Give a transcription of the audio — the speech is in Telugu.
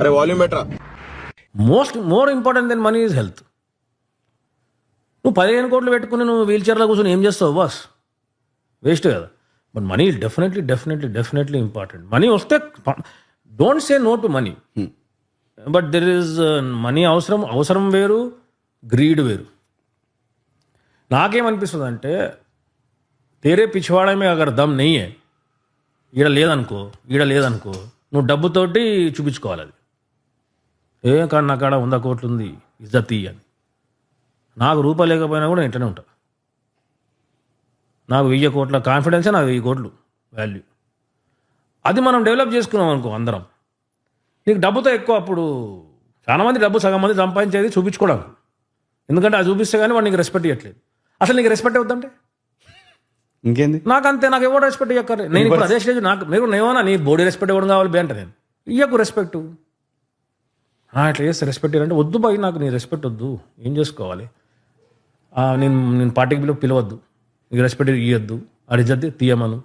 అరే వాల్యూమ్ బెటరా. More important than money is health. నువ్వు 15 కోట్లు పెట్టుకుని నువ్వు వీల్ చైర్లో కూర్చొని ఏం చేస్తావు బాస్? వేస్ట్ కదా. But money definitely important. Money వస్తే don't say no to money, but there is money అవసరం వేరు, గ్రీడ్ వేరు. నాకేమనిపిస్తుంది అంటే తేరే పిచ్చివాడమే అగర్ దమ్ నెయ్యే, ఈడ లేదనుకో నువ్వు డబ్బుతోటి చూపించుకోవాలి. అది కాదు నా కాడ 100 కోట్లు ఉంది ఇజ్జత్ అని. నాకు రూపాయి లేకపోయినా కూడా ఇంటనే ఉంటా. నాకు 1000 కోట్ల కాన్ఫిడెన్సే నాకు 1000 కోట్లు వాల్యూ. అది మనం డెవలప్ చేసుకున్నాం అనుకో అందరం. నీకు డబ్బుతో ఎక్కువ, అప్పుడు చాలామంది డబ్బు సగం మంది సంపాదించేది చూపించుకోవడానికి. ఎందుకంటే అది చూపిస్తే కానీ వాడు నీకు రెస్పెక్ట్ ఇవ్వట్లేదు. అసలు నీకు రెస్పెక్ట్ అవుతుందంటే ఇంకేంది? నాకు ఎవరు రెస్పెక్ట్ ఇవ్వక్కర్లే. నేను ఇప్పుడు అదే స్టేజ్. మీరు నేమన్నా నీ బాడీ రెస్పెక్ట్ ఇవ్వడం కావాలి బే అంటే నేను ఇయ్యకు రెస్పెక్ట్. ఇట్లా చేస్తే రెస్పెక్ట్ ఇవ్వాలంటే వద్దు బాయ్, నాకు నీ రెస్పెక్ట్ వద్దు. ఏం చేసుకోవాలి? నేను పార్టీకి పిలవద్దు, నీకు రెస్పెక్ట్ ఇవ్వద్దు, అడిజద్ది తీయమను.